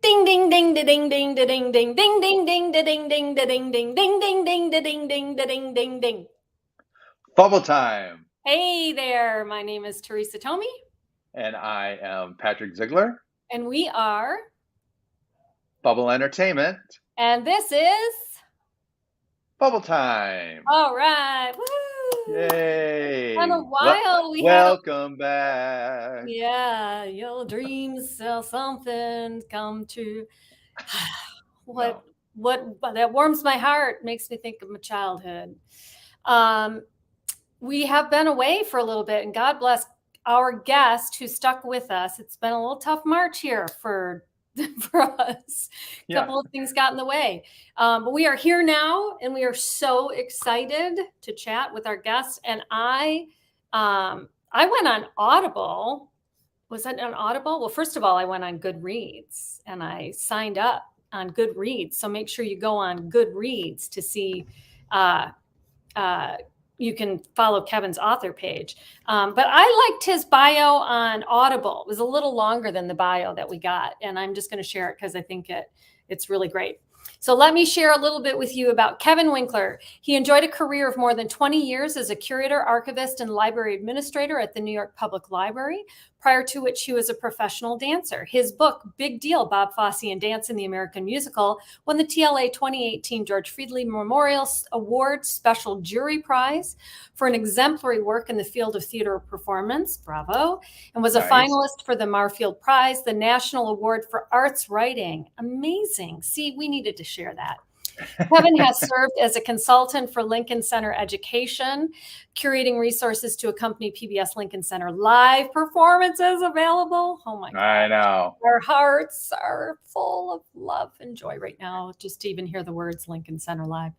Ding ding ding da ding ding da ding ding ding ding ding da ding ding da ding ding ding ding ding da ding ding da ding ding ding. Fubble time. Hey there, my name is Teresa Tomey. And I am Patrick Ziegler. And we are Fubble Entertainment. And this is Fubble time. All right. Woo! Yay. In a while welcome back. Yeah, your dreams shall something come true. What that warms my heart, makes me think of my childhood. We have been away for a little bit, and God bless our guest who stuck with us. It's been a little tough March here for us. A couple of things got in the way. But we are here now, and we are so excited to chat with our guest. And I went on Audible. Was that on Audible? Well, first of all, I went on Goodreads, and I signed up on Goodreads. So make sure you go on Goodreads to see you can follow Kevin's author page. But I liked his bio on Audible. It was a little longer than the bio that we got. And I'm just going to share it because I think it's really great. So let me share a little bit with you about Kevin Winkler. He enjoyed a career of more than 20 years as a curator, archivist, and library administrator at the New York Public Library, prior to which he was a professional dancer. His book, Big Deal, Bob Fosse and Dance in the American Musical, won the TLA 2018 George Friedley Memorial Award Special Jury Prize for an exemplary work in the field of theater performance, bravo, and was a finalist for the Marfield Prize, the National Award for Arts Writing. Amazing. See, we needed to share that. Kevin has served as a consultant for Lincoln Center Education, curating resources to accompany PBS Lincoln Center live performances available. Oh my God. I know. Our hearts are full of love and joy right now, just to even hear the words Lincoln Center Live.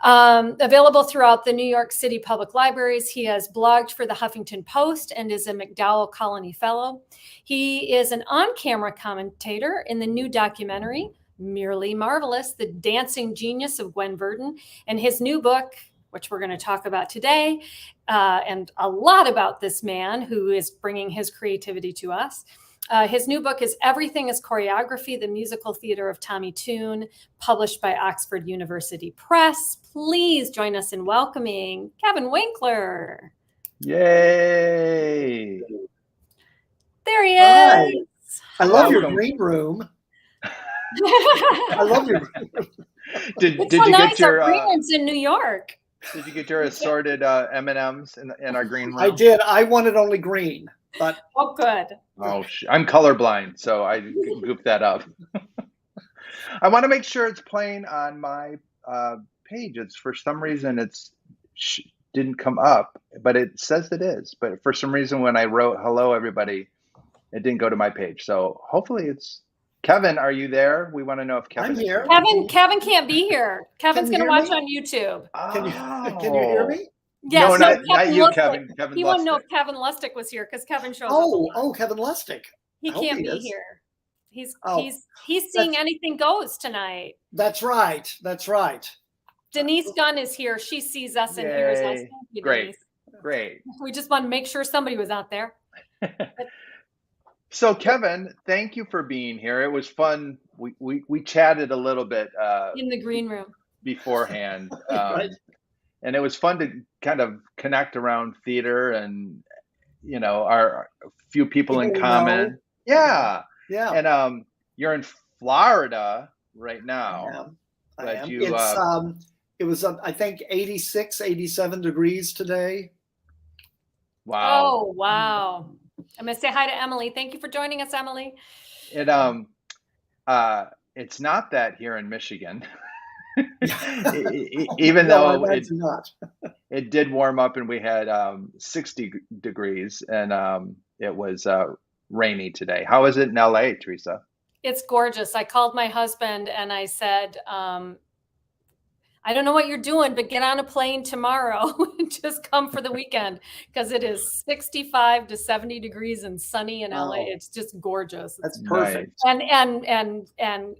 Available throughout the New York City Public Libraries. He has blogged for the Huffington Post and is a MacDowell Colony Fellow. He is an on-camera commentator in the new documentary, Merely Marvelous, The Dancing Genius of Gwen Verdon, and his new book, which we're going to talk about today, and a lot about this man who is bringing his creativity to us. His new book is Everything is Choreography, The Musical Theater of Tommy Tune, published by Oxford University Press. Please join us in welcoming Kevin Winkler. Yay! There he is. Hi. I love your green room. I love your. Did you get your green rooms in New York? Did you get your assorted M&Ms in our green room? I did. I wanted only green, but oh, good. Oh, I'm colorblind, so I goofed that up. I want to make sure it's playing on my page. It's for some reason didn't come up, but it says it is. But for some reason, when I wrote "Hello, everybody," it didn't go to my page. So hopefully it's. Kevin, are you there? We want to know if Kevin's here. Kevin can't be here. Kevin's going to watch on YouTube. Can you hear me? Yes. No, not you, Kevin. Kevin he wouldn't know if Kevin Lustig was here because Kevin shows up. Oh, Kevin Lustig. He can't be here. He's seeing Anything Goes tonight. That's right. Denise Gunn is here. She sees us and hears us. Thank you, Great. Denise. Great. We just want to make sure somebody was out there. So Kevin, thank you for being here. It was fun. We chatted a little bit in the green room beforehand, right. And it was fun to kind of connect around theater and our few people in common. Yeah. And you're in Florida right now. I am. It was I think 86, 87 degrees today. Wow. Oh wow. I'm going to say hi to Emily. Thank you for joining us, Emily. It's not that here in Michigan, even though it did warm up and we had 60 degrees and it was rainy today. How is it in LA, Teresa? It's gorgeous. I called my husband and I said, I don't know what you're doing, but get on a plane tomorrow and just come for the weekend because it is 65 to 70 degrees and sunny in LA. It's just gorgeous. That's perfect. And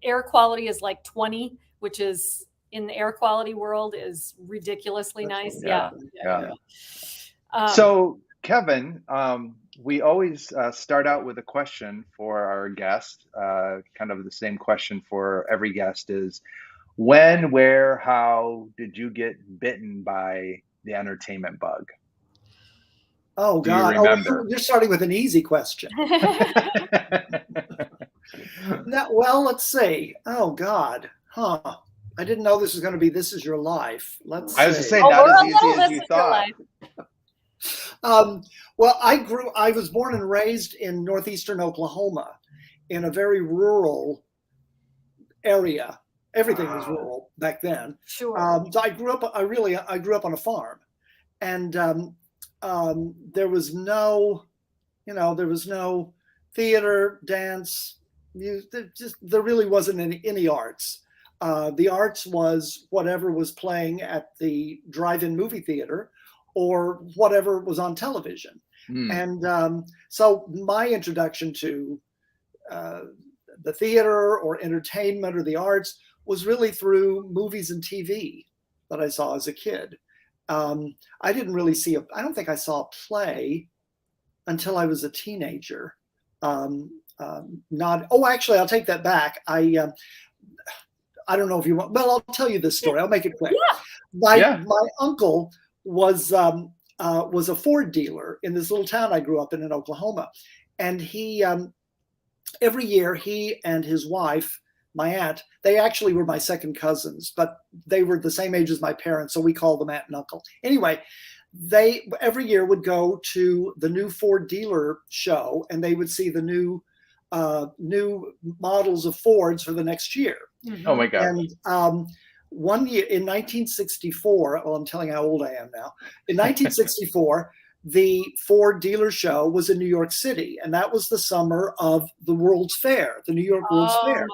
air quality is like 20, which is in the air quality world is ridiculously nice. Yeah. So Kevin, we always start out with a question for our guest. Kind of the same question for every guest is, when, where, how did you get bitten by the entertainment bug? Oh Do you God! remember? Oh, you're starting with an easy question. Now, well, let's see. Oh God, huh? I didn't know this was going to be "This Is Your Life." Let's I was to see. say, Oh, not we're as a easy little as This you Is Your thought. Life. Well, I was born and raised in northeastern Oklahoma, in a very rural area. Everything was rural back then. Sure. So I grew up. I grew up on a farm, and there was no, there was no theater, dance, music. There really wasn't any arts. The arts was whatever was playing at the drive-in movie theater, or whatever was on television. And so my introduction to the theater or entertainment or the arts was really through movies and TV that I saw as a kid. I didn't really I don't think I saw a play until I was a teenager. Actually, I'll take that back. I don't know if you want, well, I'll tell you this story. I'll make it quick. Yeah. My uncle was a Ford dealer in this little town I grew up in Oklahoma. And he, every year, he and his wife, my aunt, they actually were my second cousins, but they were the same age as my parents, so we called them aunt and uncle. Anyway, they every year would go to the new Ford dealer show, and they would see the new models of Fords for the next year. Mhm. Oh my God. And one year in 1964, well, I'm telling how old I am now. In 1964, the Ford dealer show was in New York City, and that was the summer of the World's Fair, the New York World's Fair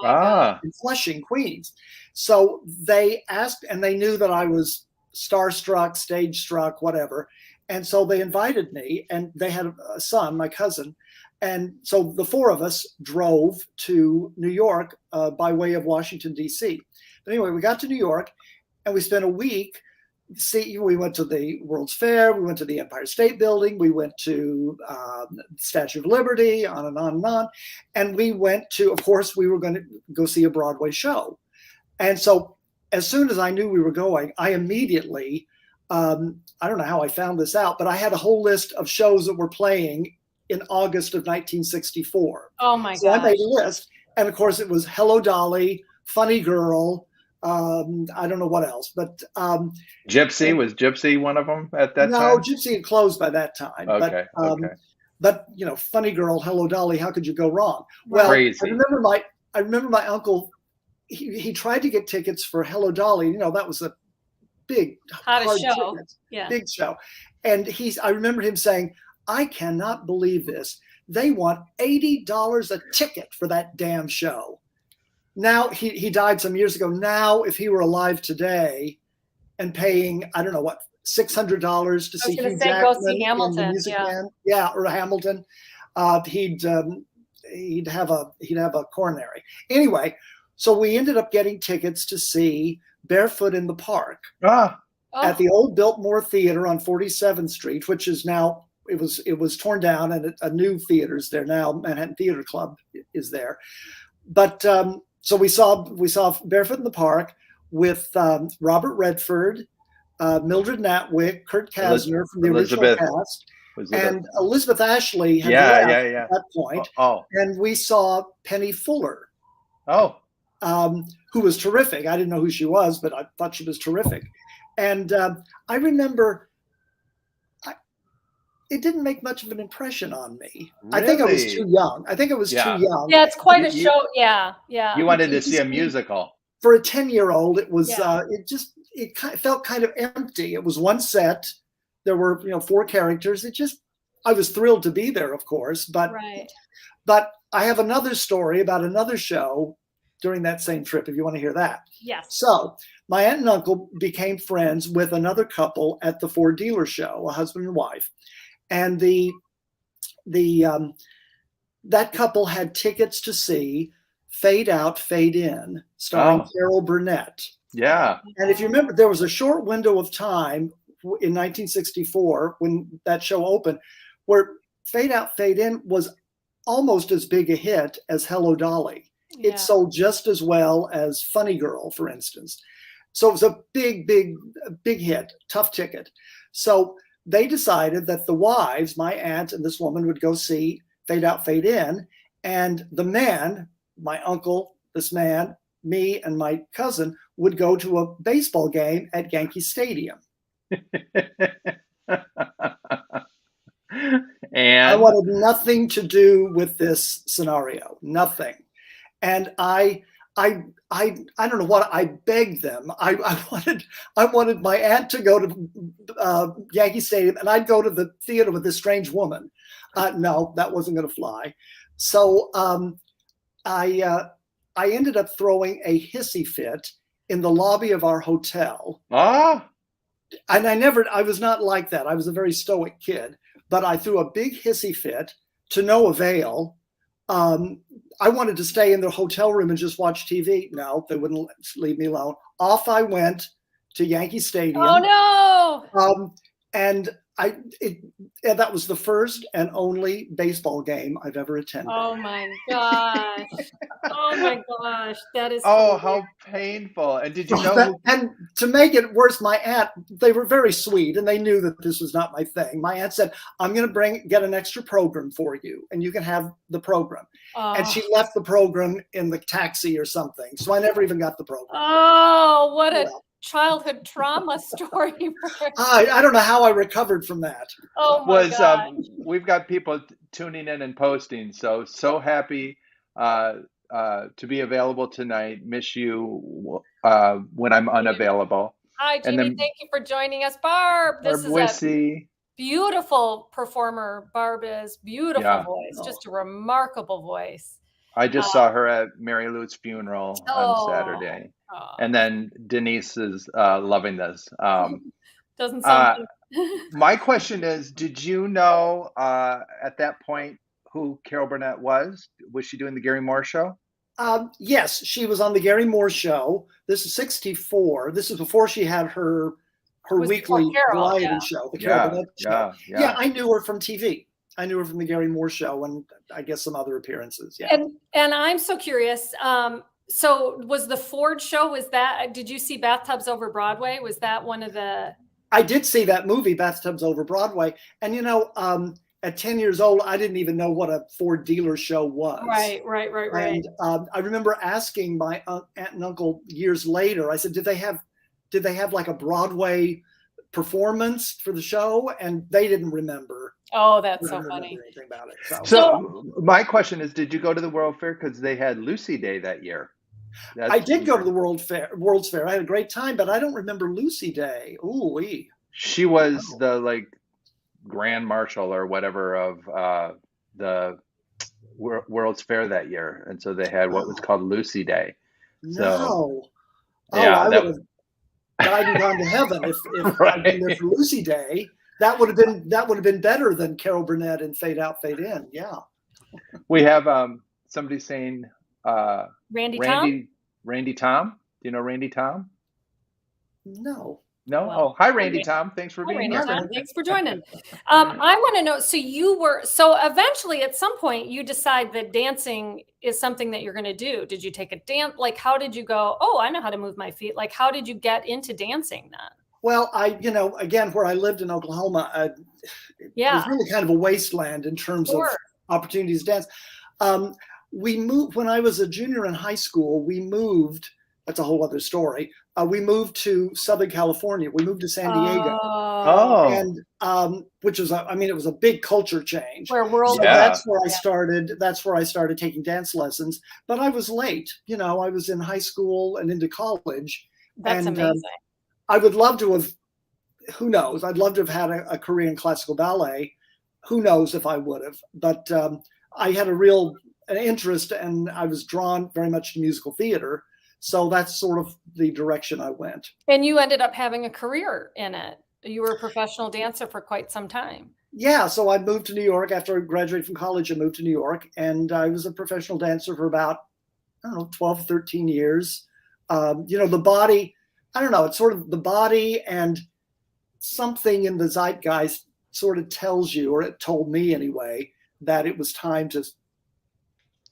in Flushing, Queens. So they asked, and they knew that I was starstruck, stage struck, whatever. And so they invited me, and they had a son, my cousin. And so the four of us drove to New York by way of Washington, D.C. But anyway, we got to New York, and we spent a week. We went to the World's Fair, we went to the Empire State Building, we went to Statue of Liberty, on and on and on. And we went to, of course, we were going to go see a Broadway show. And so as soon as I knew we were going, I immediately, I don't know how I found this out, but I had a whole list of shows that were playing in August of 1964. Oh my God. So I made a list. And of course it was Hello Dolly, Funny Girl, I don't know what else, but Gypsy, was Gypsy one of them at that time? No, Gypsy had closed by that time. Okay. But Funny Girl, Hello Dolly, how could you go wrong? Well, crazy. I remember my uncle. He tried to get tickets for Hello Dolly. That was a big hottest show. Big show. And I remember him saying, "I cannot believe this. They want $80 a ticket for that damn show." Now, he died some years ago. Now, if he were alive today and paying, I don't know what, $600 to see Hugh Jackman go see Hamilton, in the Music Man, or Hamilton, he'd have a coronary. Anyway, so we ended up getting tickets to see Barefoot in the Park at the old Biltmore Theater on 47th Street, which is now, it was torn down, and a new theater's there now. Manhattan Theater Club is there. But so we saw Barefoot in the Park with Robert Redford, Mildred Natwick, Kurt Kasner from the original cast, and Elizabeth Ashley had left at that point. And we saw Penny Fuller, who was terrific. I didn't know who she was, but I thought she was terrific. And I remember it didn't make much of an impression on me. Really? I think I was too young. Too young. Yeah, it's quite a show. Yeah. You wanted to see a musical. For a 10-year-old, it was it felt kind of empty. It was one set. There were 4 characters. I was thrilled to be there, of course, but I have another story about another show during that same trip, if you want to hear that. Yes. So my aunt and uncle became friends with another couple at the Ford dealer show, a husband and wife. And that couple had tickets to see Fade Out, Fade In, starring Carol Burnett. Yeah. And if you remember, there was a short window of time in 1964 when that show opened, where Fade Out, Fade In was almost as big a hit as Hello Dolly. Yeah. It sold just as well as Funny Girl, for instance. So it was a big hit, tough ticket. So they decided that the wives, my aunt and this woman, would go see Fade Out, Fade In. And the men, my uncle, this man, me, and my cousin would go to a baseball game at Yankee Stadium. And I wanted nothing to do with this scenario, nothing. And I don't know what, I begged them. I wanted my aunt to go to Yankee Stadium, and I'd go to the theater with this strange woman. No, that wasn't going to fly. So I ended up throwing a hissy fit in the lobby of our hotel. ah, And I was not like that. I was a very stoic kid, but I threw a big hissy fit to no avail. I wanted to stay in the hotel room and just watch TV. No, they wouldn't leave me alone. Off I went to Yankee Stadium. Oh no! And that was the first and only baseball game I've ever attended. Oh my gosh! Oh my gosh! That is. oh, hilarious. how painful! And did you know? Who, And to make it worse, my aunt, they were very sweet and they knew that this was not my thing. My aunt said, I'm going to get an extra program for you and you can have the program. And she left the program in the taxi or something. So I never even got the program. Oh, what a childhood trauma story. I don't know how I recovered from that. Oh my God. We've got people tuning in and posting. So happy to be available tonight. Miss you when I'm unavailable. Hi, And Jeannie. then- Thank you for joining us, Barb. This Barb is a beautiful performer. Barb is beautiful Yeah. voice, just a remarkable voice. I just saw her at Mary Lou's funeral on Saturday. Oh, And then Denise is loving this. doesn't sound. My question is, did you know at that point who Carol Burnett was? Was she doing the Gary Moore show? Yes, she was on the Gary Moore show. This is 64. This is before she had her Was weekly before Carol, variety yeah. show, the Carol Burnett show. Yeah. I knew her from TV. I knew her from the Gary Moore show and I guess some other appearances. Yeah. And I'm so curious. So was the Ford show, did you see Bathtubs Over Broadway? Was that one of the? I did see that movie, Bathtubs Over Broadway. And, at 10 years old, I didn't even know what a Ford dealer show was. Right. And I remember asking my aunt and uncle years later, I said, did they have like a Broadway performance for the show? And they didn't remember. Oh, that's so funny. Anything about it. So my question is, did you go to the World Fair? Because they had Lucy Day that year. I did go to the World's Fair. I had a great time, but I don't remember Lucy Day. Ooh-wee. She was the Grand Marshal or whatever of the World's Fair that year, and so they had what was called Lucy Day. No. Yeah, I would have died and gone to heaven if I'd been there for Lucy Day. That would have been better than Carol Burnett and Fade Out, Fade In. Yeah. We have somebody saying Randy Tom? Randy Tom. Do you know Randy Tom? No. No? Well, hi Randy Tom. Thanks for being Randy here. Tom, thanks for joining. I want to know, so eventually at some point you decide that dancing is something that you're going to do. Did you take a dance? How did you go, oh, I know how to move my feet. How did you get into dancing then? Well, again, where I lived in Oklahoma, it was really kind of a wasteland in terms of opportunities to dance. We moved, when I was a junior in high school, that's a whole other story. We moved to Southern California. We moved to San Diego. And which was, it was a big culture change. That's where I started taking dance lessons. But I was late. I was in high school and into college. That's amazing. I would love to have, who knows? I'd love to have had a career in classical ballet. Who knows if I would have? But I had an interest, and I was drawn very much to musical theater. So that's sort of the direction I went. And you ended up having a career in it. You were a professional dancer for quite some time. Yeah. So I moved to New York after I graduated from college. I moved to New York, and I was a professional dancer for about, 12, 13 years. The body, it's sort of the body and something in the zeitgeist sort of tells you, or it told me anyway, that it was time to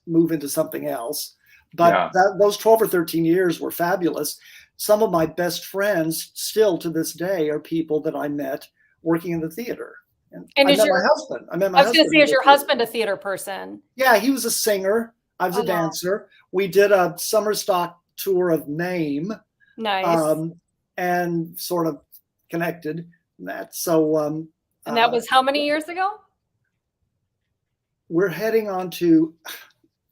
move into something else. But those 12 or 13 years were fabulous. Some of my best friends still to this day are people that I met working in the theater. And I met my husband. I was going to say, is your husband a theater person? Yeah, he was a singer. I was a dancer. We did a summer stock tour of Name. Nice. And sort of connected that. So, and that was how many years ago? We're heading on to,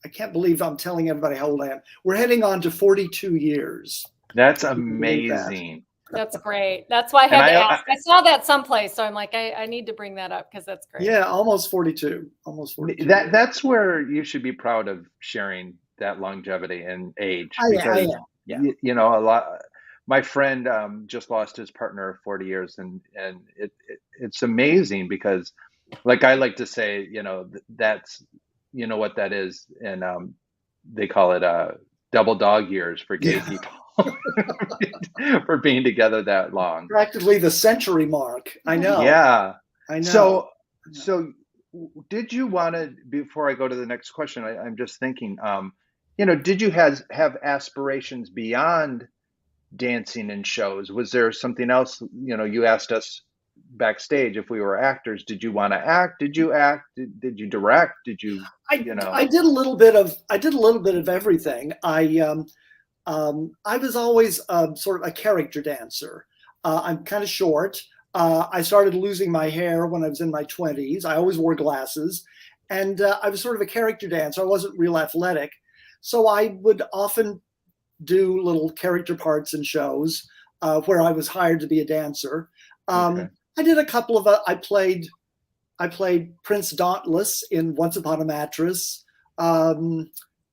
I can't believe I'm telling everybody how old I am. We're heading on to 42 years. That's amazing. That's great. That's why I had to ask. I saw that someplace, so I'm like, I need to bring that up because that's great. Yeah, almost 42. Almost 42. That's where you should be proud of sharing that longevity and age. Because, you know, a lot. My friend just lost his partner of 40 years, and it's amazing because, like I like to say, you know, that's, you know what that is, and they call it double dog years for gay people. For being together that long, practically the century mark. I know. Yeah, I know. So did you want to, before I go to the next question, I'm just thinking, you know, did you have aspirations beyond dancing and shows? Was there something else? You know, you asked us backstage if we were actors. Did you want to act? Did you act? Did you direct? Did you? I did a little bit of everything. I was always sort of a character dancer. I'm kind of short. I started losing my hair when I was in my 20s. I always wore glasses, and I was sort of a character dancer. I wasn't real athletic, so I would often do little character parts in shows where I was hired to be a dancer. I did a couple of. I played Prince Dauntless in Once Upon a Mattress.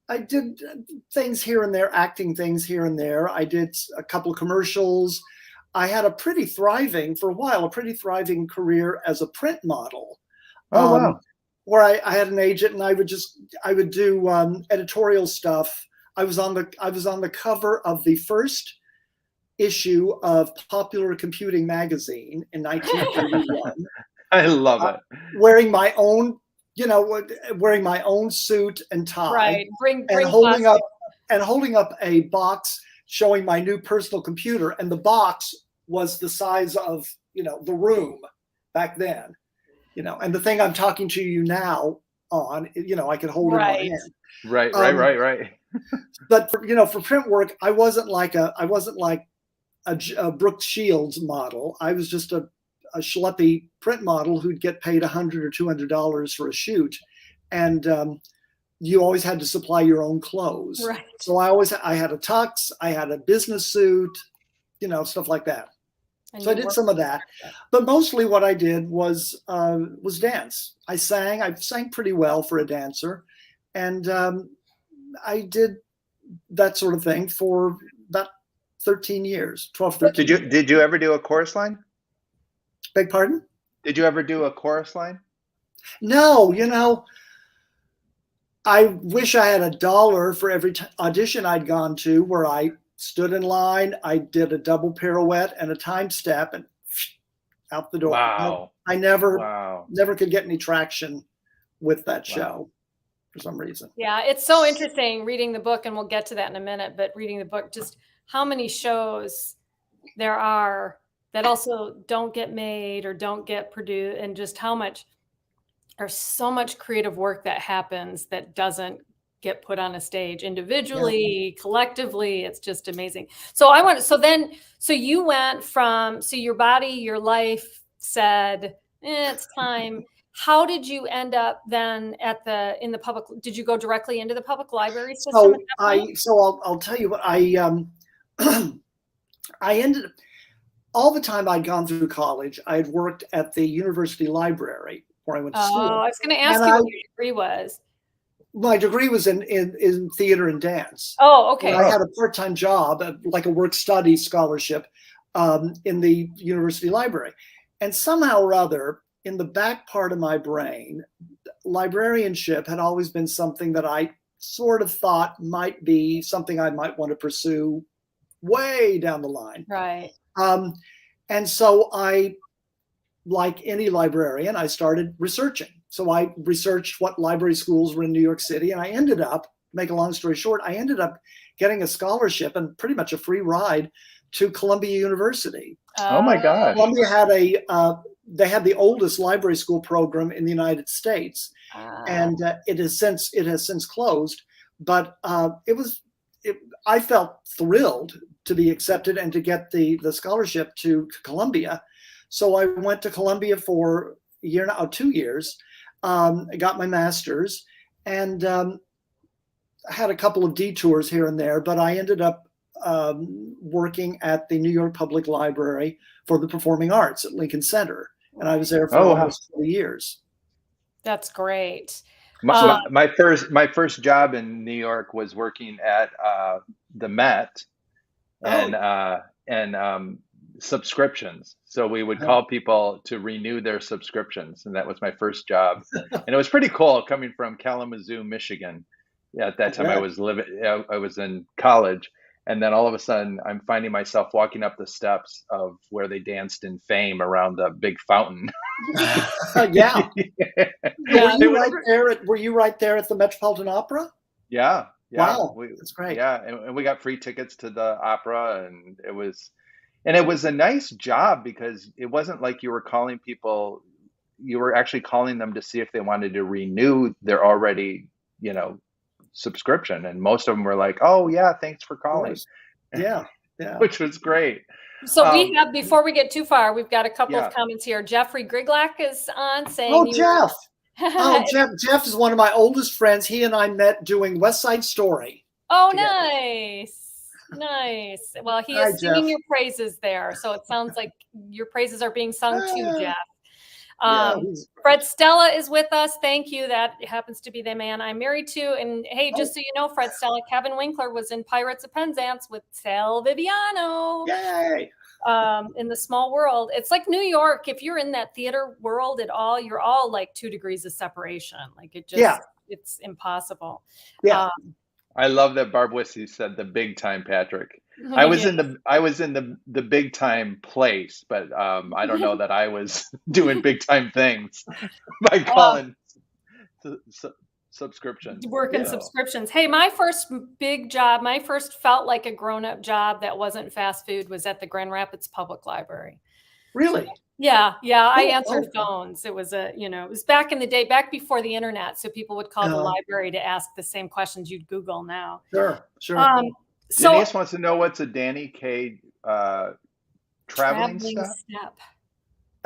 I did things here and there, acting things here and there. I did a couple of commercials. I had a pretty thriving career as a print model. Oh, wow. Where I had an agent, and I would do editorial stuff. I was on the cover of the first issue of Popular Computing magazine in 1931. I love it. Wearing my own suit and tie, right? And holding up a box showing my new personal computer, and the box was the size of, you know, the room back then, you know, and the thing I'm talking to you now on, you know, I could hold in my hand. Right. But for print work, I wasn't like a Brooke Shields model. I was just a schleppy print model who'd get paid $100 or $200 for a shoot, and you always had to supply your own clothes. Right. So I had a tux, I had a business suit, you know, stuff like that. And so I did some of that, but mostly what I did was dance. I sang pretty well for a dancer, and I did that sort of thing for about 13 years, 12, 13. Did you ever do a chorus line? Beg pardon? Did you ever do a chorus line? No, you know, I wish I had $1 for every audition I'd gone to where I stood in line, I did a double pirouette and a time step, and out the door. Wow. I never could get any traction with that show for some reason. Yeah, it's so interesting reading the book, and we'll get to that in a minute, but reading the book, just how many shows there are that also don't get made or don't get produced, and just how much, there's so much creative work that happens that doesn't get put on a stage individually, collectively. It's just amazing. So you went from, your body, your life said, it's time. How did you end up then in the public? Did you go directly into the public library system? I'll tell you what, I ended, all the time I'd gone through college, I had worked at the university library where I went to school. Oh, I was going to ask you what your degree was. My degree was in theater and dance. Oh, okay. I had a part-time job, like a work study scholarship, in the university library. And somehow or other, in the back part of my brain, librarianship had always been something that I sort of thought might be something I might want to pursue way down the line. Right. And so I like any librarian, I started researching. So I researched what library schools were in New York City, and I ended up, make a long story short, I ended up getting a scholarship and pretty much a free ride to Columbia University. Oh my gosh. Columbia had they had the oldest library school program in the United States, and it has since closed. But I felt thrilled to be accepted and to get the scholarship to Columbia. So I went to Columbia for a year now, 2 years. I got my master's, and had a couple of detours here and there, but I ended up working at the New York Public Library for the Performing Arts at Lincoln Center, and I was there for almost 20 years. That's great. My first job in New York was working at the Met and subscriptions. So we would call people to renew their subscriptions, and that was my first job. And it was pretty cool coming from Kalamazoo, Michigan. Yeah, at that time I was in college, and then all of a sudden I'm finding myself walking up the steps of where they danced in Fame around the big fountain. Yeah. Were you right there at the Metropolitan Opera? Yeah. Wow, that's great. Yeah, and we got free tickets to the opera, and it was a nice job because it wasn't like you were calling people, you were actually calling them to see if they wanted to renew their already, subscription. And most of them were like, oh yeah, thanks for calling. Yeah. Which was great. So we have, before we get too far, we've got a couple of comments here. Jeffrey Griglak is on saying, Jeff. Jeff is one of my oldest friends. He and I met doing West Side Story. Oh, together. Nice. Well, he is singing your praises there. So it sounds like your praises are being sung too, Jeff. Fred Stella is with us. Thank you. That happens to be the man I'm married to. And hey, just so you know, Fred Stella, Kevin Winkler was in Pirates of Penzance with Sal Viviano. Yay! In the small world. It's like New York. If you're in that theater world at all, you're all like 2 degrees of separation. Like it just, it's impossible. Yeah. I love that Barb Wissey said the big time, Patrick. I was in the big time place, but I don't know that I was doing big time things by calling subscriptions. Working subscriptions. Hey, my first big job, my first felt like a grown-up job that wasn't fast food was at the Grand Rapids Public Library. Really? Yeah. I answered phones. It was it was back in the day, back before the internet. So people would call the library to ask the same questions you'd Google now. Sure. So Denise wants to know what's a Danny Kaye traveling step.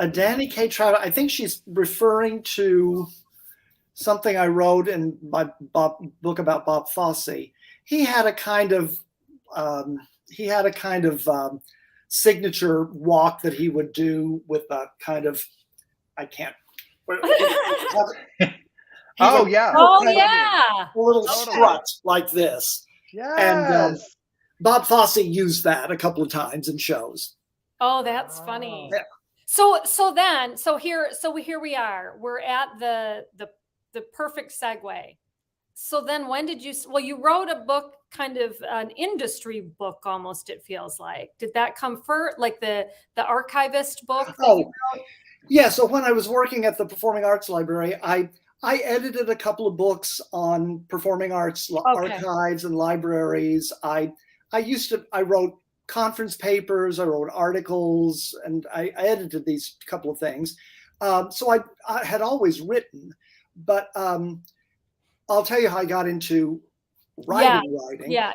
A Danny Kaye travel. I think she's referring to something I wrote in my book about Bob Fosse. He had a kind of signature walk that he would do with a kind of, a little strut like this. Yeah. And Bob Fosse used that a couple of times in shows. Oh, that's funny. Yeah. So here we are. We're at the perfect segue. So then when did you wrote a book, kind of an industry book almost, it feels like. Did that come first, like the archivist book? Yeah. So when I was working at the Performing Arts Library, I edited a couple of books on performing arts archives and libraries. I wrote conference papers, I wrote articles, and I edited these couple of things. So I had always written, but I'll tell you how I got into writing. Yeah.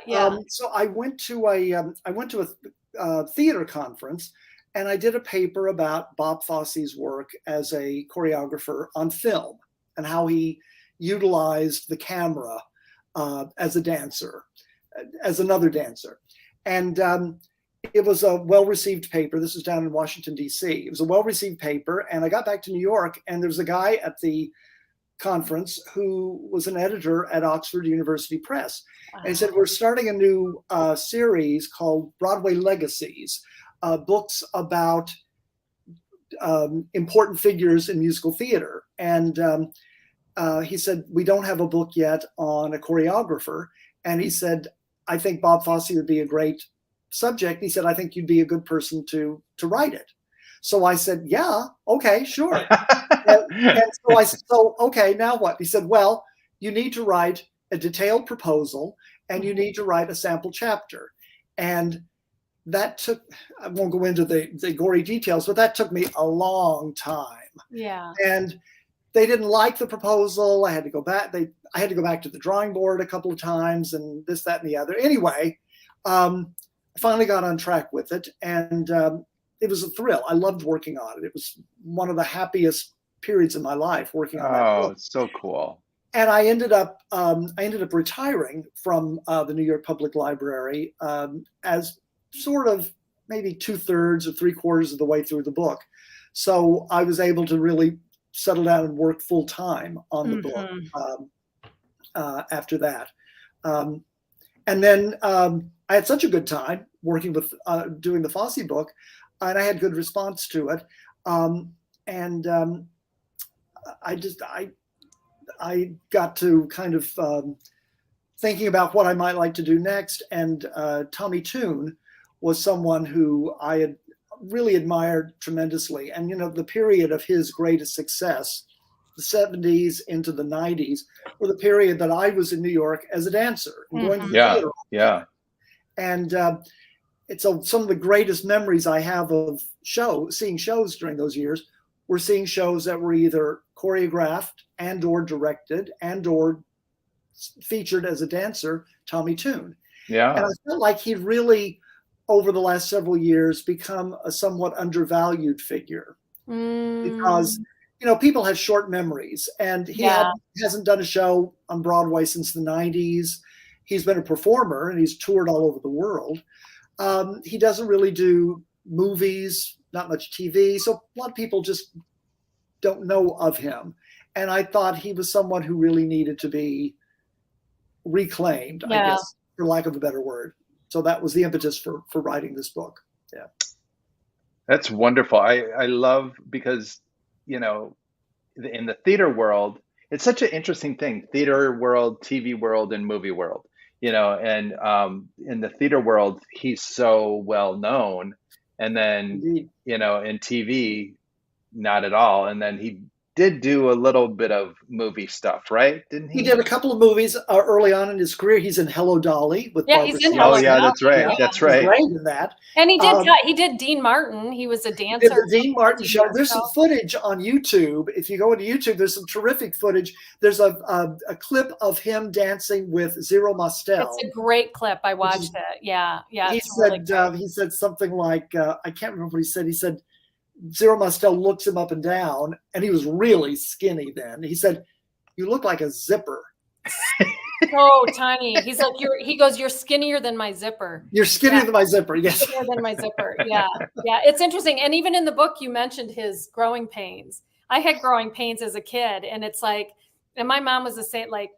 So I went to a theater conference, and I did a paper about Bob Fosse's work as a choreographer on film and how he utilized the camera as a dancer, as another dancer. And it was a well-received paper. This was down in Washington, D.C. It was a well-received paper. And I got back to New York, and there was a guy at the conference who was an editor at Oxford University Press. And he said, we're starting a new series called Broadway Legacies, books about important figures in musical theater. And he said, we don't have a book yet on a choreographer. And he said, I think Bob Fosse would be a great subject. He said, I think you'd be a good person to write it. So I said, yeah, okay, sure. and so I said, so, okay, now what? He said, well, you need to write a detailed proposal and you need to write a sample chapter. And that took, I won't go into the gory details, but that took me a long time. Yeah. And they didn't like the proposal. I had to go back. I had to go back to the drawing board a couple of times and this, that, and the other. Anyway, I finally got on track with it. And it was a thrill. I loved working on it. It was one of the happiest periods in my life working on that book. Oh, it's so cool. And I ended up retiring from the New York Public Library as sort of maybe 2/3 or 3/4 of the way through the book. So I was able to really settle down and work full time on the book after that. And then I had such a good time working with doing the Fosse book, and I had good response to it. I got to kind of thinking about what I might like to do next. And Tommy Tune was someone who I had really admired tremendously. And, you know, the period of his greatest success, the 70s into the 90s, were the period that I was in New York as a dancer and going to the theater. Yeah. And it's some of the greatest memories I have of seeing shows during those years were seeing shows that were either choreographed and or directed and or featured as a dancer, Tommy Tune. Yeah. And I felt like he'd really, over the last several years, become a somewhat undervalued figure because, you know, people have short memories, and he hasn't done a show on Broadway since the 90s. He's been a performer and he's toured all over the world. He doesn't really do movies, not much TV. So a lot of people just don't know of him. And I thought he was someone who really needed to be reclaimed, I guess, for lack of a better word. So that was the impetus for writing this book. Yeah. That's wonderful. I love, because, you know, in the theater world, it's such an interesting thing, theater world, TV world, and movie world, you know, and in the theater world, he's so well known. And then, Indeed. you know, in TV, not at all. And then he did do a little bit of movie stuff, right? Didn't he? He did a couple of movies early on in his career. He's in Hello, Dolly with Barbara he's in Streisand. Hello, Oh yeah, that's right. Yeah. That's He's right. great in that. And he did Dean Martin. He was a dancer. The Dean Martin show. There's some footage on YouTube. If you go into YouTube, there's some terrific footage. There's a clip of him dancing with Zero Mostel. It's a great clip. I watched it. Yeah. He it's said really he said something like, I can't remember what he said. He said Zero Mostel looks him up and down, and he was really skinny then. He said, "You look like a zipper." so tiny. He's like, he goes, "You're skinnier than my zipper." You're skinnier than my zipper. Yes. Skinnier than my zipper. Yeah. Yeah. It's interesting. And even in the book, you mentioned his growing pains. I had growing pains as a kid, and it's like, and my mom was the same, like,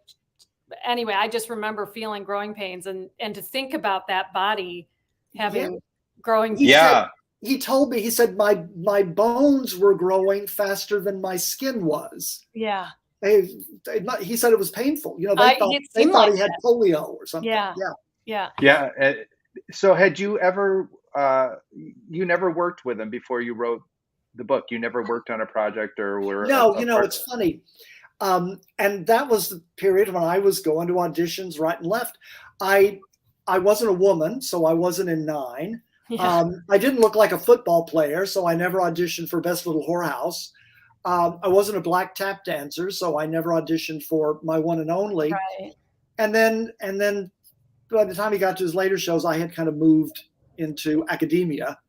anyway, I just remember feeling growing pains, and to think about that body having growing pains. Yeah. He told me, he said, my bones were growing faster than my skin was. Yeah. He said it was painful. You know, they thought he had polio or something. Yeah. So had you ever, you never worked with him before you wrote the book? You never worked on a project or were? No, you know, it's funny. And that was the period when I was going to auditions right and left. I wasn't a woman, so I wasn't in 9. Yeah. I didn't look like a football player, so I never auditioned for Best Little Whorehouse. I wasn't a black tap dancer, so I never auditioned for My One and Only. Right. And then by the time he got to his later shows, I had kind of moved into academia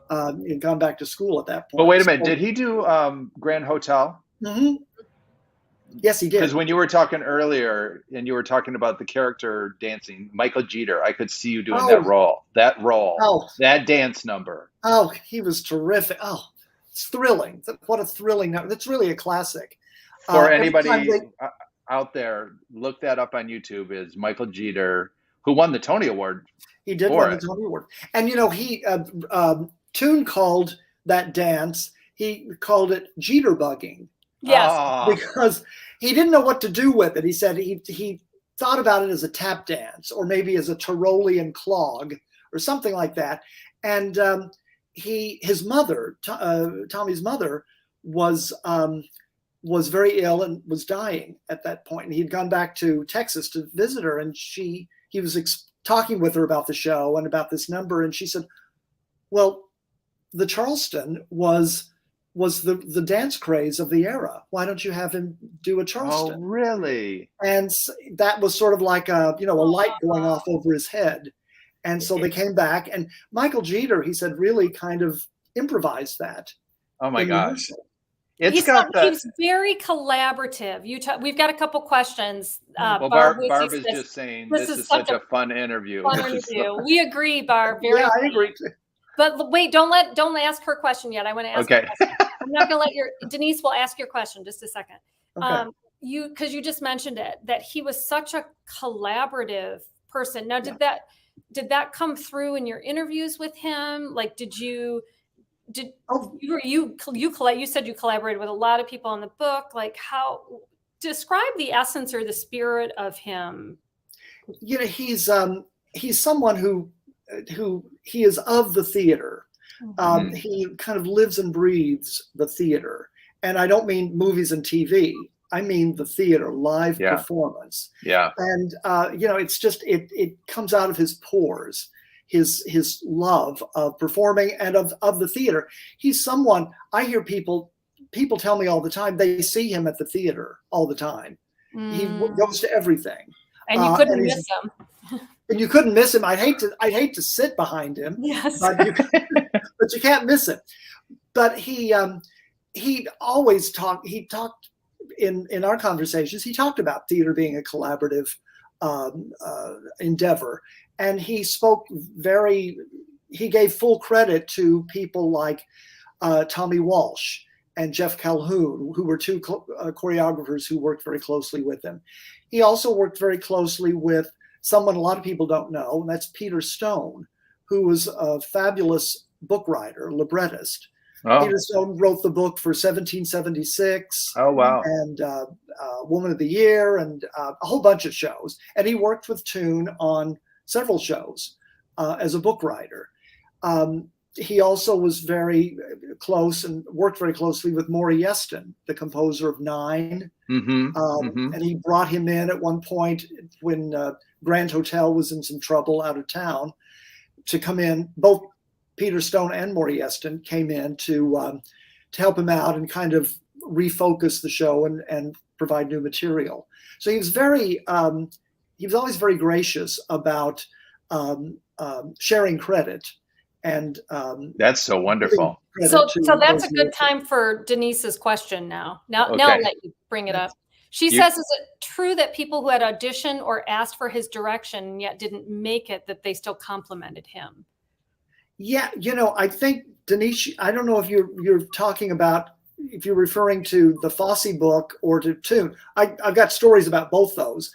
and gone back to school at that point. But wait a minute, did he do Grand Hotel? Mm-hmm. Yes, he did. Because when you were talking earlier and you were talking about the character dancing, Michael Jeter, I could see you doing that role, that dance number. Oh, he was terrific. Oh, it's thrilling. What a thrilling number. That's really a classic. For anybody out there, look that up on YouTube. Is Michael Jeter, who won the Tony Award. He did win the Tony Award. And, you know, he Tune called that dance, he called it Jeter bugging. Yes. Because he didn't know what to do with it. He said he thought about it as a tap dance or maybe as a Tyrolean clog or something like that. And his mother, Tommy's mother, was very ill and was dying at that point. And he'd gone back to Texas to visit her, and he was talking with her about the show and about this number, and she said, "Well, the Charleston was the dance craze of the era. Why don't you have him do a Charleston?" Oh, really? And that was sort of like a light going off over his head. And so they came back, and Michael Jeter, he said, really kind of improvised that. Oh my gosh. He's very collaborative. We've got a couple questions. Well, Barb is just saying this is such a fun interview. We agree, Barb. Yeah, I agree too. But wait, don't ask her question yet. I want to ask. Okay. I'm not going to let Denise will ask your question just a second. Okay. Because you just mentioned it, that he was such a collaborative person. Now, did that come through in your interviews with him? Like, you said you collaborated with a lot of people on the book. Like, how describe the essence or the spirit of him? He's someone who he is of the theater. Mm-hmm. He kind of lives and breathes the theater. And I don't mean movies and TV. I mean the theater, live performance. Yeah. And, it's just, it comes out of his pores, his love of performing and of the theater. He's someone, I hear people tell me all the time, they see him at the theater all the time. He goes to everything. And you couldn't miss him. And you couldn't miss him. I'd hate to sit behind him. Yes. But you can't miss him. But he always talked. He talked in our conversations. He talked about theater being a collaborative endeavor, and he gave full credit to people like Tommy Walsh and Jeff Calhoun, who were two choreographers who worked very closely with him. He also worked very closely with someone a lot of people don't know, and that's Peter Stone, who was a fabulous book writer, librettist. Oh. Peter Stone wrote the book for 1776. Oh, wow. And Woman of the Year, and a whole bunch of shows. And he worked with Toon on several shows as a book writer. He also was very close and worked very closely with Maury Yeston, the composer of Nine. Mm-hmm. And he brought him in at one point when Grand Hotel was in some trouble out of town to come in. Both Peter Stone and Maury Yeston came in to help him out and kind of refocus the show and provide new material. So he was always very gracious about sharing credit. And that's so wonderful. So that's a good time for Denise's question now. Now I'll let you bring it up. She says, is it true that people who had auditioned or asked for his direction and yet didn't make it, that they still complimented him? Yeah, I think, Denise, I don't know if you're talking about, if you're referring to the Fosse book or to Toon. I've got stories about both those.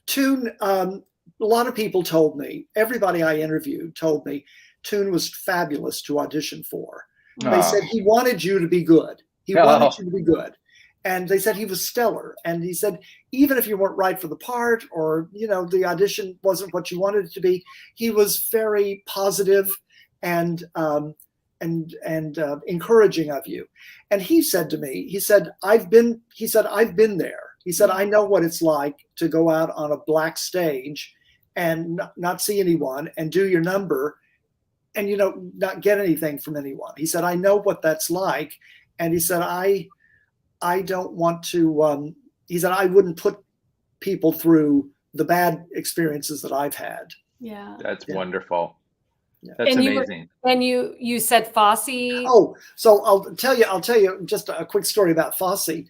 Toon, a lot of people told me, everybody I interviewed told me, Toon was fabulous to audition for. They said he wanted you to be good. He wanted you to be good. And they said he was stellar. And he said, even if you weren't right for the part, or, the audition wasn't what you wanted it to be, he was very positive and encouraging of you. And he said to me, I've been there. He said, I know what it's like to go out on a black stage and not see anyone and do your number and, not get anything from anyone. He said, I know what that's like. And he said, I don't want to, he said, I wouldn't put people through the bad experiences that I've had. Yeah. That's wonderful. Yeah. That's amazing. And you said Fosse. Oh, so I'll tell you just a quick story about Fosse.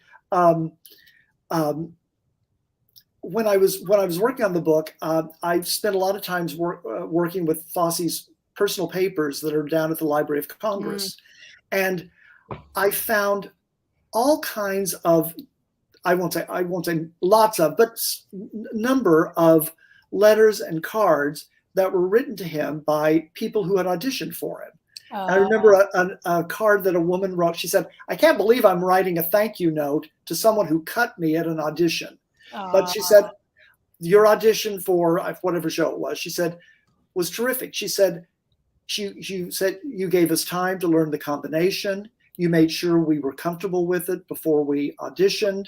When I was working on the book, I spent a lot of times working with Fosse's personal papers that are down at the Library of Congress. And I found all kinds of, I won't say lots of, but number of letters and cards that were written to him by people who had auditioned for him. I remember a card that a woman wrote. She said, I can't believe I'm writing a thank you note to someone who cut me at an audition. But she said, your audition for whatever show it was, she said, was terrific. She said, She said, you gave us time to learn the combination. You made sure we were comfortable with it before we auditioned.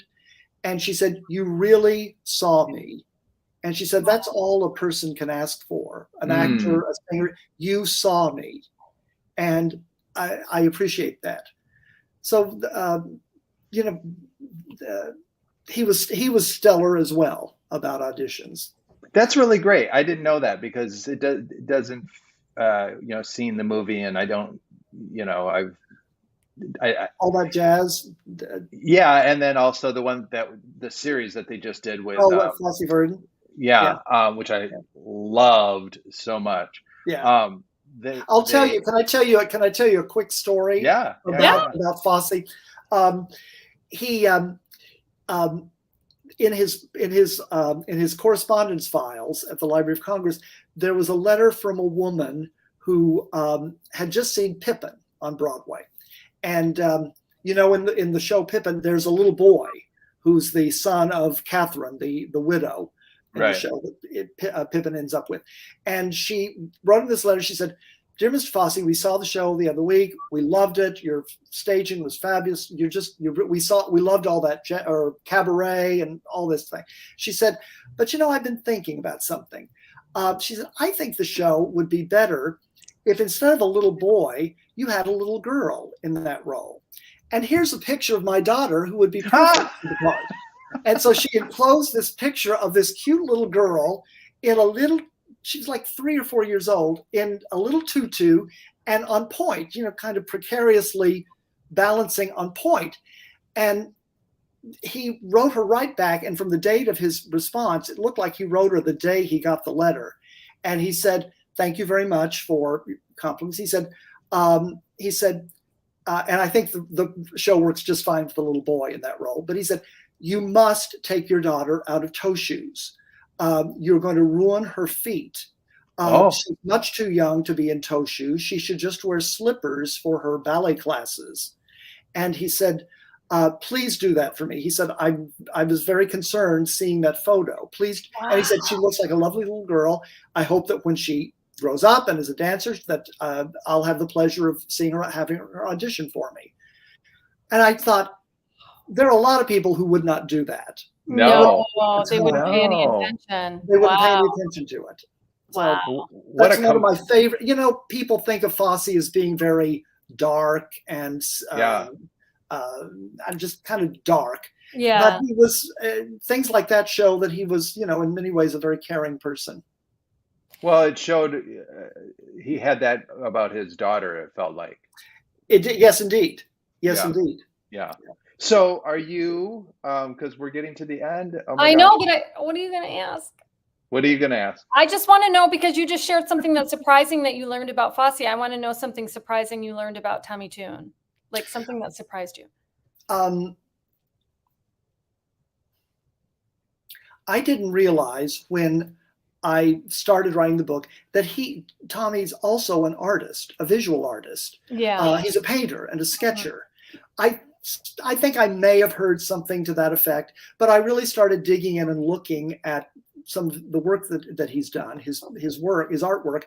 And she said, you really saw me. And she said, that's all a person can ask for, an actor, a singer. You saw me. And I appreciate that. So, you know, he was stellar as well about auditions. That's really great. I didn't know that because it doesn't, you know, seen the movie, and I don't, you know, I All that jazz. yeah, and then also the series that they just did with Fosse Verdon. Which I loved so much. Yeah. I'll tell you. Can I tell you a quick story? Yeah. About Fosse. He in his correspondence files at the Library of Congress, there was a letter from a woman who had just seen Pippin on Broadway, and you know, in the show Pippin, there's a little boy who's the son of Catherine, the widow in the show that Pippin ends up with, and she wrote in this letter. She said, "Dear Mr. Fosse, we saw the show the other week. We loved it. Your staging was fabulous. We loved all that cabaret and all this thing." She said, "But you know, I've been thinking about something." She said, "I think the show would be better if instead of a little boy, you had a little girl in that role. And here's a picture of my daughter who would be perfect for the part." And so she enclosed this picture of this cute little girl in a little, she's like 3 or 4 years old, in a little tutu and on point, you know, kind of precariously balancing on point. And he wrote her right back. And from the date of his response, it looked like he wrote her the day he got the letter. And he said, "Thank you very much for compliments." He said, and I think the show works just fine for the little boy in that role. But he said, "You must take your daughter out of toe shoes. You're going to ruin her feet. She's much too young to be in toe shoes. She should just wear slippers for her ballet classes." And he said, "Please do that for me." He said, I was very concerned seeing that photo. Please." Wow. And he said, "She looks like a lovely little girl. I hope that when she grows up and is a dancer, that I'll have the pleasure of seeing her, having her audition for me." And I thought, there are a lot of people who would not do that. No, they wouldn't pay any attention. They wouldn't pay any attention to it. So that's one of my favorite. You know, people think of Fosse as being very dark and just kind of dark. Yeah. But he was things like that show that he was, you know, in many ways a very caring person. Well, it showed he had that about his daughter. It felt like it did. Yes, indeed. Yes, indeed. Yeah. So are you, because we're getting to the end. Oh I know, but what are you going to ask? What are you going to ask? I just want to know, because you just shared something that's surprising that you learned about Fosse. I want to know something surprising you learned about Tommy Tune, like something that surprised you. I didn't realize when I started writing the book that Tommy's also an artist, a visual artist. Yeah. He's a painter and a sketcher. I think I may have heard something to that effect, but I really started digging in and looking at some of the work that he's done, his artwork,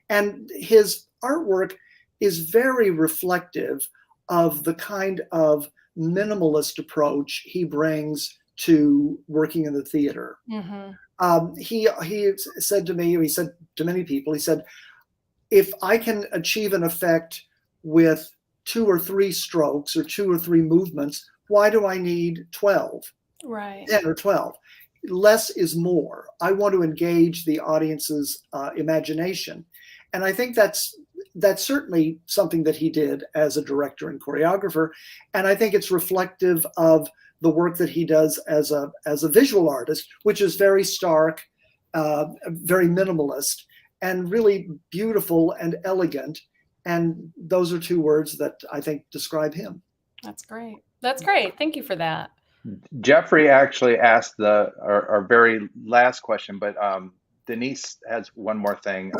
and his artwork is very reflective of the kind of minimalist approach he brings to working in the theater. Mm-hmm. He said to me, he said to many people, he said, "If I can achieve an effect with 2 or 3 strokes or 2 or 3 movements, why do I need 12? Right. 10 or 12. Less is more. I want to engage the audience's imagination." And I think that's certainly something that he did as a director and choreographer. And I think it's reflective of the work that he does as a visual artist, which is very stark, very minimalist, and really beautiful and elegant. And those are 2 words that I think describe him. That's great. That's great. Thank you for that. Jeffrey actually asked our very last question, but Denise has one more thing.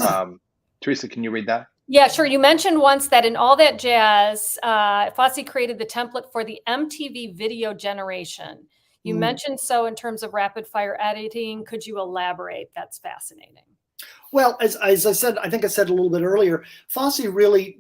Teresa, can you read that? Yeah, sure. You mentioned once that in All That Jazz, Fosse created the template for the MTV video generation. You mentioned so in terms of rapid fire editing. Could you elaborate? That's fascinating. Well, as I said, I think I said a little bit earlier, Fosse really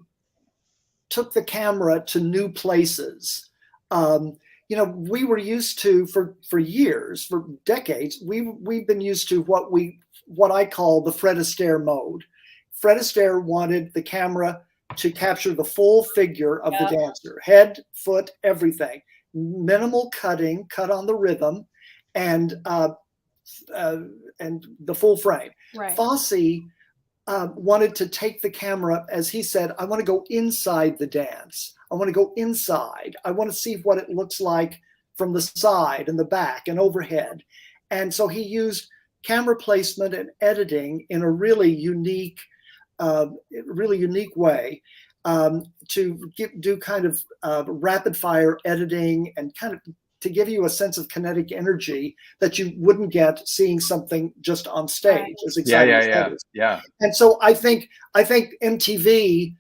took the camera to new places. You know, we were used to for years, for decades, we've been used to what I call the Fred Astaire mode. Fred Astaire wanted the camera to capture the full figure of the dancer, head, foot, everything, minimal cutting, cut on the rhythm, and the full frame. Right. Fosse wanted to take the camera, as he said, I want to go inside the dance. I want to go inside. I want to see what it looks like from the side and the back and overhead. And so he used camera placement and editing in a really unique way to do kind of rapid fire editing and kind of to give you a sense of kinetic energy that you wouldn't get seeing something just on stage. As exciting as that is. And so I think MTV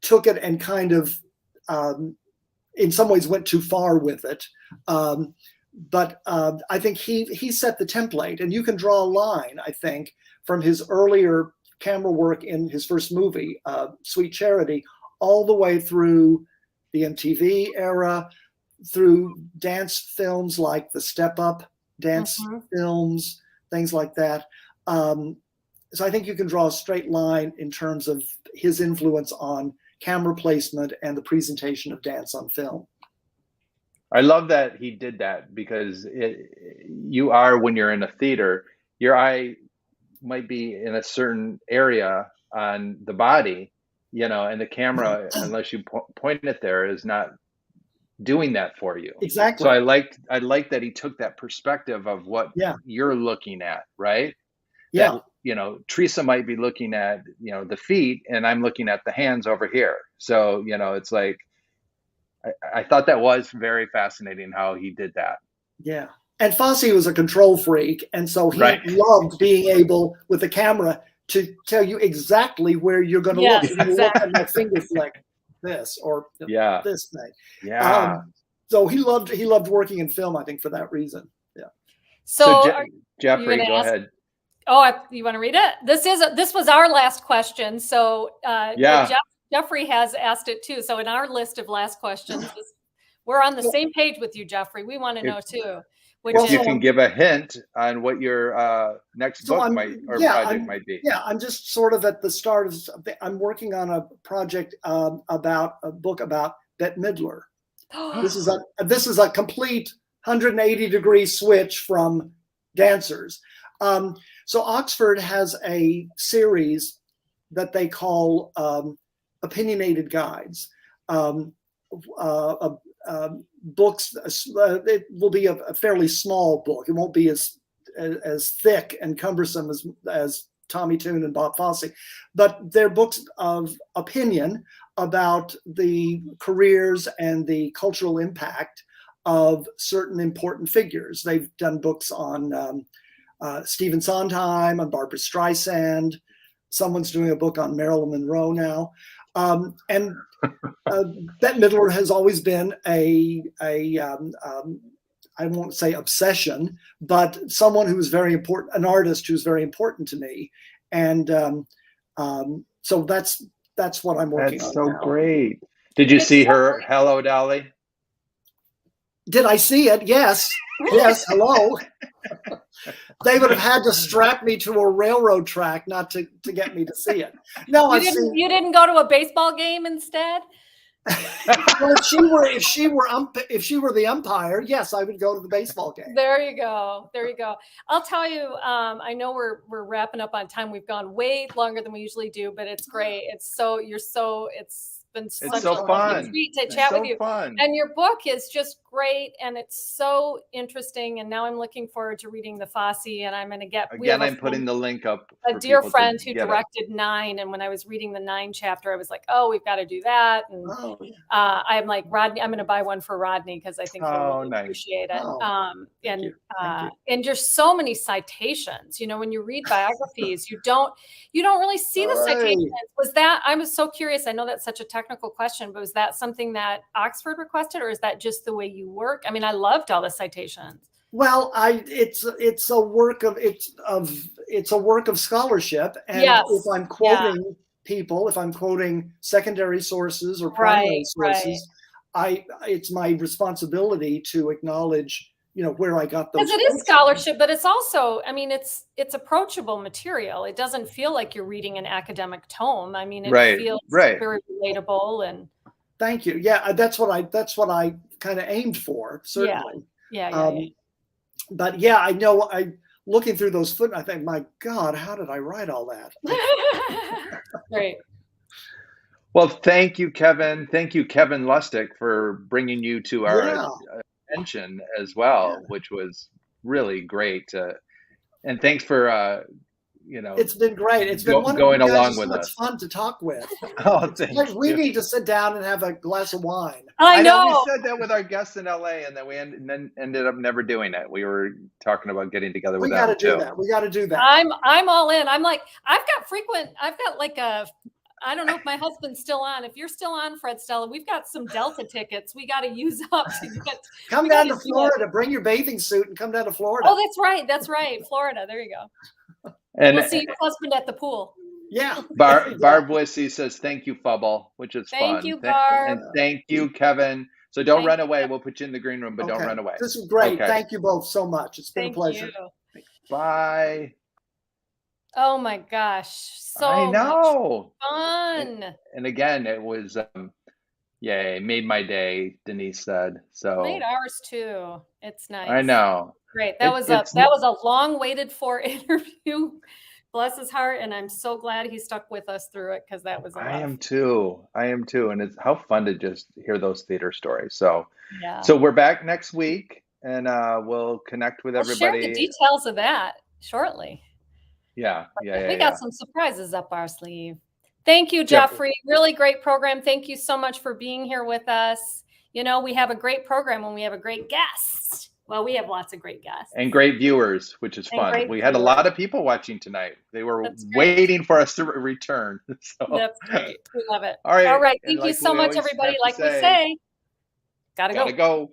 took it and kind of in some ways went too far with it. But I think he set the template, and you can draw a line, I think, from his earlier camera work in his first movie, Sweet Charity, all the way through the MTV era, through dance films like the Step Up dance films, things like that. So I think you can draw a straight line in terms of his influence on camera placement and the presentation of dance on film. I love that he did that, because you are, when you're in a theater, your eye might be in a certain area on the body, you know, and the camera, unless you point it there, is not doing that for you. Exactly. So I like that he took that perspective of what you're looking at, right? Yeah. That, you know, Teresa might be looking at, you know, the feet, and I'm looking at the hands over here. So, you know, it's like, I thought that was very fascinating how he did that. Yeah. And Fosse was a control freak. And so he loved being able, with the camera, to tell you exactly where you're going to look. You're going to look at my finger flick this or this thing. Yeah. So he loved working in film, I think, for that reason. Yeah. So Jeffrey, go ahead. Oh, you want to read it? This was our last question. So Jeffrey has asked it too. So in our list of last questions, we're on the same page with you, Jeffrey. We want to know too. If you can give a hint on what your next book project might be. Yeah, I'm just sort of at the start of something. I'm working on a project about a book about Bette Midler. This is a complete 180-degree switch from dancers. So Oxford has a series that they call opinionated guides. Books. It will be a fairly small book. It won't be as thick and cumbersome as Tommy Tune and Bob Fosse, but they're books of opinion about the careers and the cultural impact of certain important figures. They've done books on Stephen Sondheim, on Barbra Streisand. Someone's doing a book on Marilyn Monroe now. And Bette Midler has always been I won't say obsession, but someone who's very important, an artist who's very important to me. And so that's what I'm working on. That's so now. great. Did you see her Hello, Dolly? Did I see it? Yes. Yes. Hello. They would have had to strap me to a railroad track not to get me to see it. No, you didn't go to a baseball game instead? Well, if she were the umpire, yes, I would go to the baseball game. There you go. I'll tell you. I know we're wrapping up on time. We've gone way longer than we usually do, but it's great. It's been such a treat to chat with you. Fun. And your book is just great, and it's so interesting. And now I'm looking forward to reading the Fosse, and I'm going to get. Again, I'm putting the link up. A dear friend who directed 9, and when I was reading the 9 chapter, I was like, "Oh, we've got to do that." And I'm like, Rodney, I'm going to buy one for Rodney because I think he'll really appreciate it. And there's so many citations. You know, when you read biographies, you don't really see the citations. I was so curious. I know that's such a technical question, but was that something that Oxford requested, or is that just the way you work? I mean, I loved all the citations. Well, it's a work of scholarship, and Yes. if I'm quoting people, if I'm quoting secondary sources or primary sources, it's my responsibility to acknowledge, where I got those. Because it is scholarship, but it's also, I mean, it's approachable material. It doesn't feel like you're reading an academic tome. I mean, it feels very relatable. And thank you. Yeah, that's what I kind of aimed for, certainly. Yeah. But yeah, I know. Looking through those footnotes, I think, my God, how did I write all that? Great. Well, thank you, Kevin. Thank you, Kevin Lustig, for bringing you to our attention as well, which was really great. And thanks for it's been great. It's been wonderful. Going along with us. It's fun to talk with. We need to sit down and have a glass of wine. I know. We said that with our guests in LA, and then we ended up never doing it. We were talking about getting together with them. We got to do that. I'm all in. I'm like, I've got like I don't know if my husband's still on. If you're still on, Fred, Stella, we've got some Delta tickets we got to use up to get. Come down to Florida. Bring your bathing suit and come down to Florida. Oh, that's right. Florida. There you go. And we'll see your husband at the pool. Yeah. Barb Wissy says, thank you, Fubble, which is fun. Thank you, Barb. And thank you, Kevin. So don't run away. We'll put you in the green room, but don't run away. This is great. Okay. Thank you both so much. It's been a pleasure. Bye. Oh my gosh. So I know. Much fun. And again, it was, yay, made my day, Denise said. So made ours too. It's nice. I know. Great. That was a long waited for interview. Bless his heart. And I'm so glad he stuck with us through it, because that was I am too. And it's how fun to just hear those theater stories. So yeah. So we're back next week, and we'll connect with everybody. Share the details of that shortly. Yeah. We got some surprises up our sleeve. Thank you, Jeffrey. Really great program. Thank you so much for being here with us. We have a great program when we have a great guest. Well, we have lots of great guests. And great viewers, which is fun. We had a lot of people watching tonight. They were waiting for us to return. So. That's great. We love it. All right. Thank you so much, everybody. Like we say, gotta go.